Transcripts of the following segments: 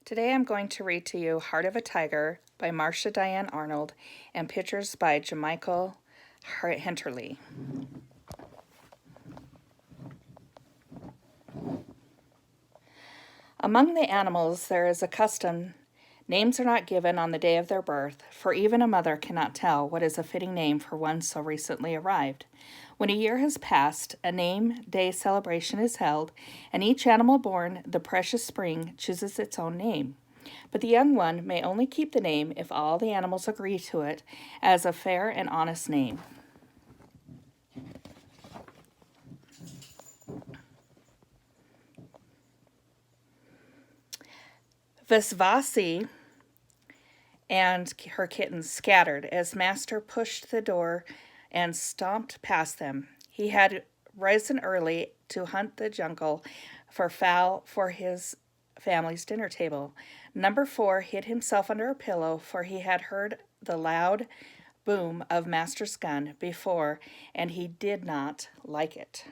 Today I'm going to read to you Heart of a Tiger by Marcia Diane Arnold and pictures by Jamichael Henterly. Among the animals there is a custom. Names are not given on the day of their birth, for even a mother cannot tell what is a fitting name for one so recently arrived. When a year has passed, a name day celebration is held, and each animal born the precious spring chooses its own name. But the young one may only keep the name if all the animals agree to it as a fair and honest name. Visvasi and her kittens scattered as Master pushed the door and stomped past them. He had risen early to hunt the jungle for fowl for his family's dinner table. Number 4 hid himself under a pillow, for he had heard the loud boom of Master's gun before, and he did not like it.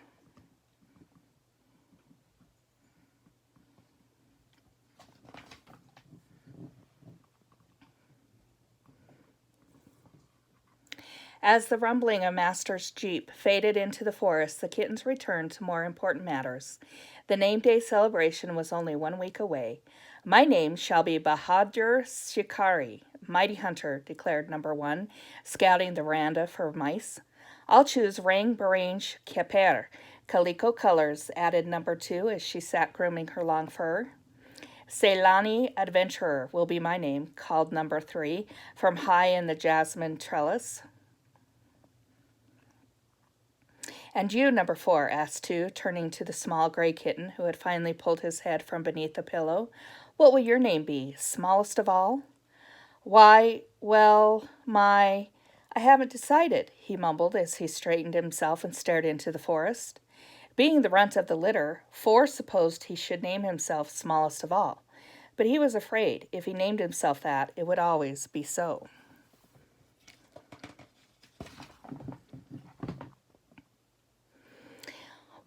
As the rumbling of Master's jeep faded into the forest, the kittens returned to more important matters. The name day celebration was only 1 week away. My name shall be Bahadur Shikari, mighty hunter, declared number 1, scouting the veranda for mice. I'll choose Rang Barange Keper, calico colors, added number 2 as she sat grooming her long fur. Ceylani Adventurer will be my name, called number 3, from high in the jasmine trellis. And you, number 4, asked 2, turning to the small gray kitten who had finally pulled his head from beneath the pillow. What will your name be, smallest of all? Why, well, I haven't decided, he mumbled as he straightened himself and stared into the forest. Being the runt of the litter, 4 supposed he should name himself smallest of all. But he was afraid if he named himself that, it would always be so.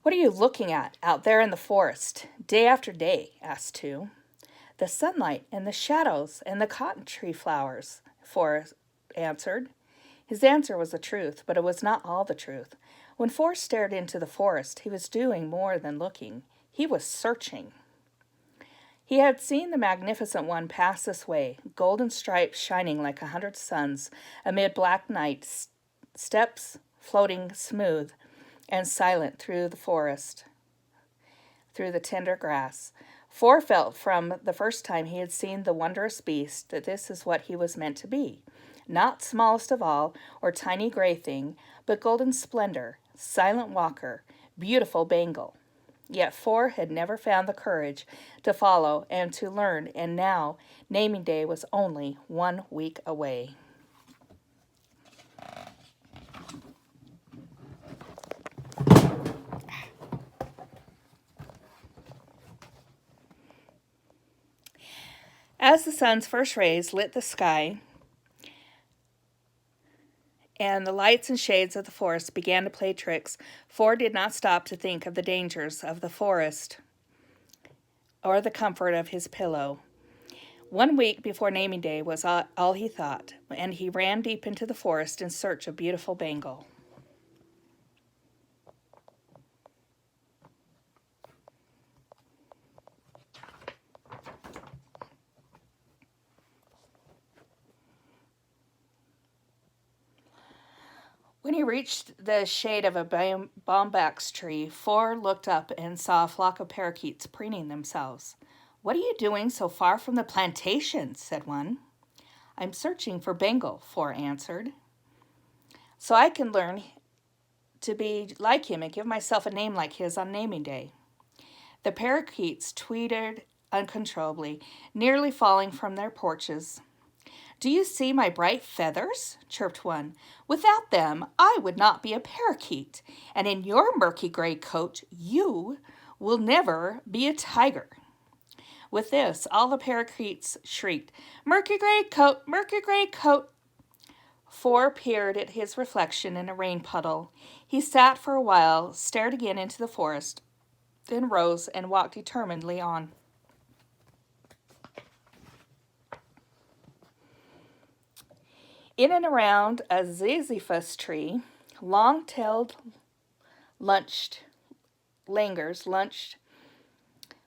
What are you looking at out there in the forest, day after day? Asked 2. The sunlight and the shadows and the cotton tree flowers, 4 answered. His answer was the truth, but it was not all the truth. When 4 stared into the forest, he was doing more than looking. He was searching. He had seen the magnificent one pass this way, golden stripes shining like 100 suns amid black night, steps floating smooth and silent through the forest, through the tender grass. 4 felt from the first time he had seen the wondrous beast that this is what he was meant to be. Not smallest of all, or tiny gray thing, but golden splendor, silent walker, beautiful bangle. Yet 4 had never found the courage to follow and to learn, and now naming day was only 1 week away. As the sun's first rays lit the sky, and the lights and shades of the forest began to play tricks, 4 did not stop to think of the dangers of the forest or the comfort of his pillow. 1 week before naming day was all he thought, and he ran deep into the forest in search of beautiful Bangle. When he reached the shade of a bombax tree, 4 looked up and saw a flock of parakeets preening themselves. What are you doing so far from the plantation? Said one. I'm searching for Bangle, 4 answered. So I can learn to be like him and give myself a name like his on naming day. The parakeets tweeted uncontrollably, nearly falling from their perches. Do you see my bright feathers? Chirped one. Without them, I would not be a parakeet, and in your murky gray coat, you will never be a tiger. With this, all the parakeets shrieked, Murky gray coat, murky gray coat. 4 peered at his reflection in a rain puddle. He sat for a while, stared again into the forest, then rose and walked determinedly on. In and around a ziziphus tree, long-tailed langurs lunched.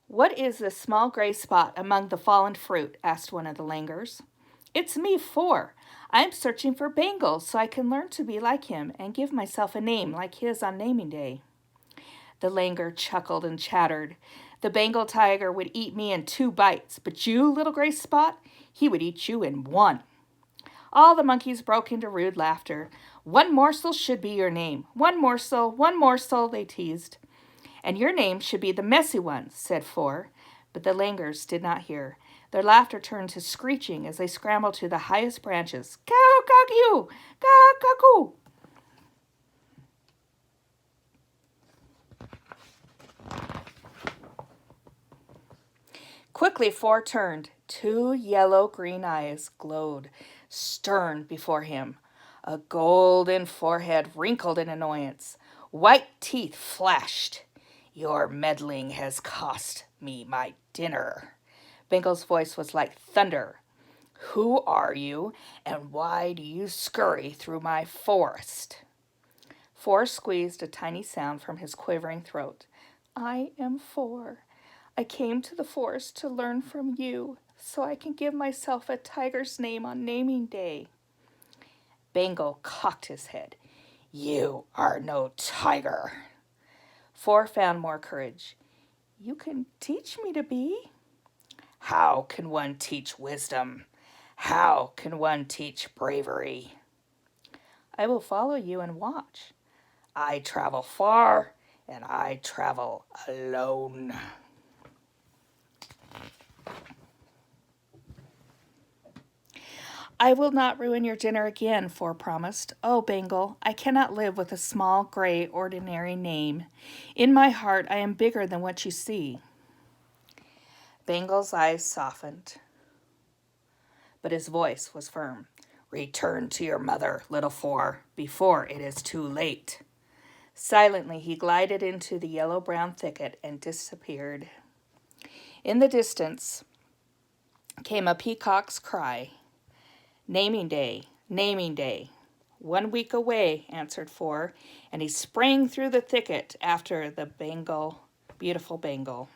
"What is this small gray spot among the fallen fruit?" asked one of the langurs. "It's me, Four. I'm searching for Bangle so I can learn to be like him and give myself a name like his on naming day." The langur chuckled and chattered. "The Bengal tiger would eat me in 2 bites, but you, little gray spot, he would eat you in 1. All the monkeys broke into rude laughter. "One morsel should be your name. One morsel, they teased. "And your name should be the messy one," said Four. But the langurs did not hear. Their laughter turned to screeching as they scrambled to the highest branches. "Cow, cock, cow, cuckoo!" Quickly Four turned. 2 yellow-green eyes glowed stern before him. A golden forehead wrinkled in annoyance. White teeth flashed. "Your meddling has cost me my dinner." Bangle's voice was like thunder. "Who are you, and why do you scurry through my forest?" Four squeezed a tiny sound from his quivering throat. "I am Four. I came to the forest to learn from you, so I can give myself a tiger's name on naming day." Bangle cocked his head. "You are no tiger." Four found more courage. "You can teach me to be." "How can one teach wisdom? How can one teach bravery?" "I will follow you and watch." "I travel far, and I travel alone." "I will not ruin your dinner again," Four promised. "Oh, Bangle, I cannot live with a small, gray, ordinary name. In my heart, I am bigger than what you see." Bangle's eyes softened, but his voice was firm. "Return to your mother, little Four, before it is too late." Silently, he glided into the yellow-brown thicket and disappeared. In the distance came a peacock's cry. "Naming day, naming day." "1 week away," answered Four, and he sprang through the thicket after the beautiful Bangle.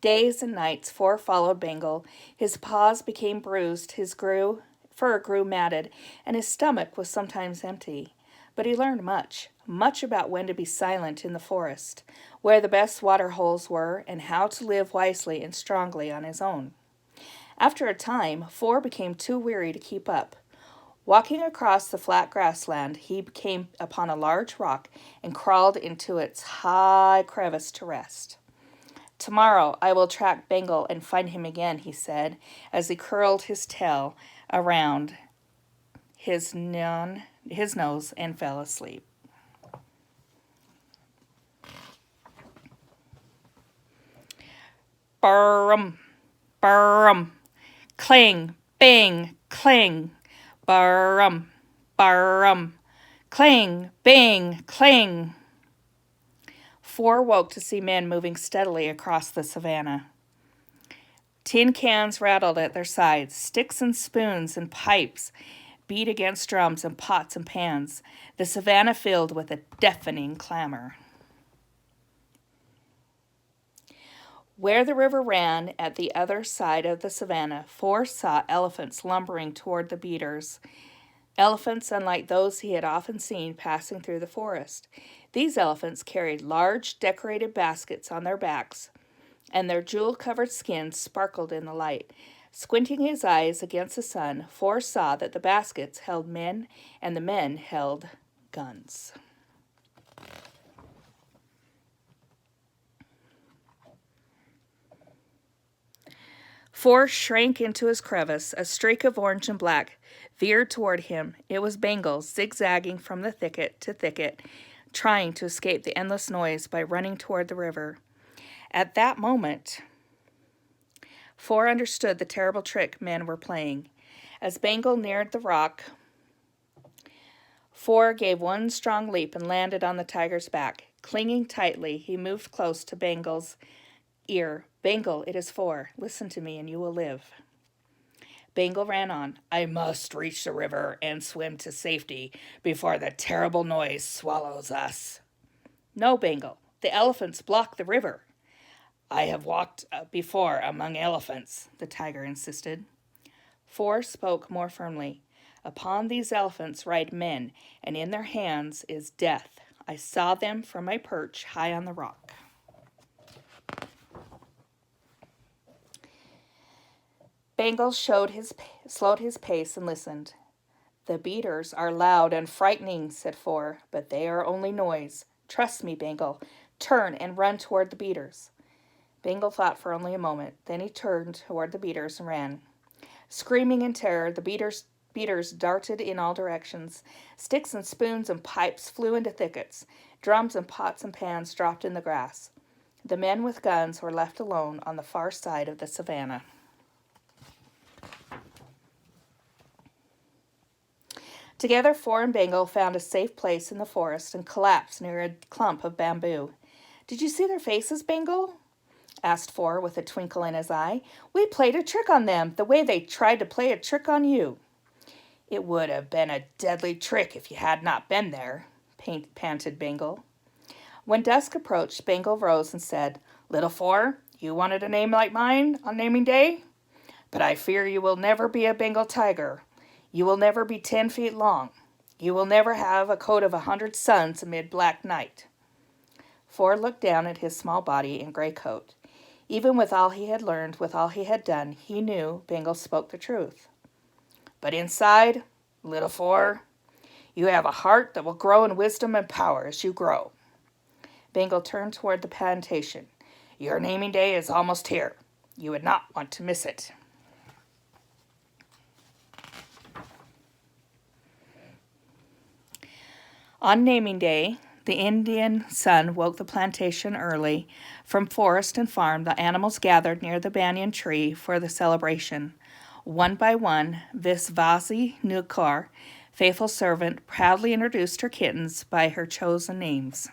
Days and nights Four followed Bangle. His paws became bruised, his fur grew matted, and his stomach was sometimes empty. But he learned much about when to be silent in the forest, where the best water holes were, and how to live wisely and strongly on his own. After a time, Four became too weary to keep up. Walking across the flat grassland, he came upon a large rock and crawled into its high crevice to rest. "Tomorrow I will track Bangle and find him again," he said, as he curled his tail around his nose and fell asleep. Burrum, burrum, clang, bang, clang, burrum, burrum, clang, bang, clang. Four woke to see men moving steadily across the savannah. Tin cans rattled at their sides, sticks and spoons and pipes beat against drums and pots and pans, the savannah filled with a deafening clamor. Where the river ran at the other side of the savannah, Four saw elephants lumbering toward the beaters. Elephants unlike those he had often seen passing through the forest. These elephants carried large decorated baskets on their backs, and their jewel-covered skins sparkled in the light. Squinting his eyes against the sun, Four saw that the baskets held men and the men held guns. Four shrank into his crevice. A streak of orange and black veered toward him. It was Bangle, zigzagging from the thicket to thicket, trying to escape the endless noise by running toward the river. At that moment, Four understood the terrible trick men were playing. As Bangle neared the rock, Four gave one strong leap and landed on the tiger's back. Clinging tightly, he moved close to Bangle's ear. Bengal, it is for. Listen to me and you will live. Bengal ran on. I must reach the river and swim to safety before the terrible noise swallows us. No, Bengal. The elephants block the river. I have walked before among elephants, the tiger insisted. Four spoke more firmly. Upon these elephants ride men, and in their hands is death. I saw them from my perch high on the rock. Bengal slowed his pace and listened. The beaters are loud and frightening, said Four, but they are only noise. Trust me, Bengal. Turn and run toward the beaters. Bengal thought for only a moment. Then he turned toward the beaters and ran. Screaming in terror, the beaters darted in all directions. Sticks and spoons and pipes flew into thickets. Drums and pots and pans dropped in the grass. The men with guns were left alone on the far side of the savannah. Together, Four and Bengal found a safe place in the forest and collapsed near a clump of bamboo. Did you see their faces, Bengal? Asked Four with a twinkle in his eye. We played a trick on them, the way they tried to play a trick on you. It would have been a deadly trick if you had not been there, panted Bengal. When dusk approached, Bengal rose and said, Little Four, you wanted a name like mine on naming day? But I fear you will never be a Bengal tiger. You will never be 10 feet long. You will never have a coat of 100 suns amid black night. Four looked down at his small body and gray coat. Even with all he had learned, with all he had done, he knew Bengal spoke the truth. But inside, Little Four, you have a heart that will grow in wisdom and power as you grow. Bengal turned toward the plantation. Your naming day is almost here. You would not want to miss it. On naming day, the Indian sun woke the plantation early. From forest and farm, the animals gathered near the banyan tree for the celebration. One by one, Visvasi Nukar, faithful servant, proudly introduced her kittens by her chosen names.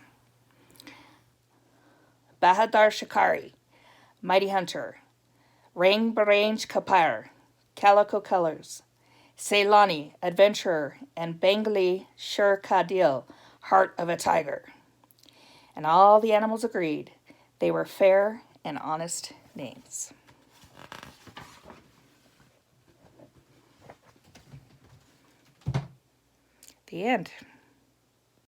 Bahadar Shikari, mighty hunter. Rang Barange Kapar, calico colors. Ceylani, adventurer, and Bengali Sher Kadil, heart of a tiger. And all the animals agreed. They were fair and honest names. The end.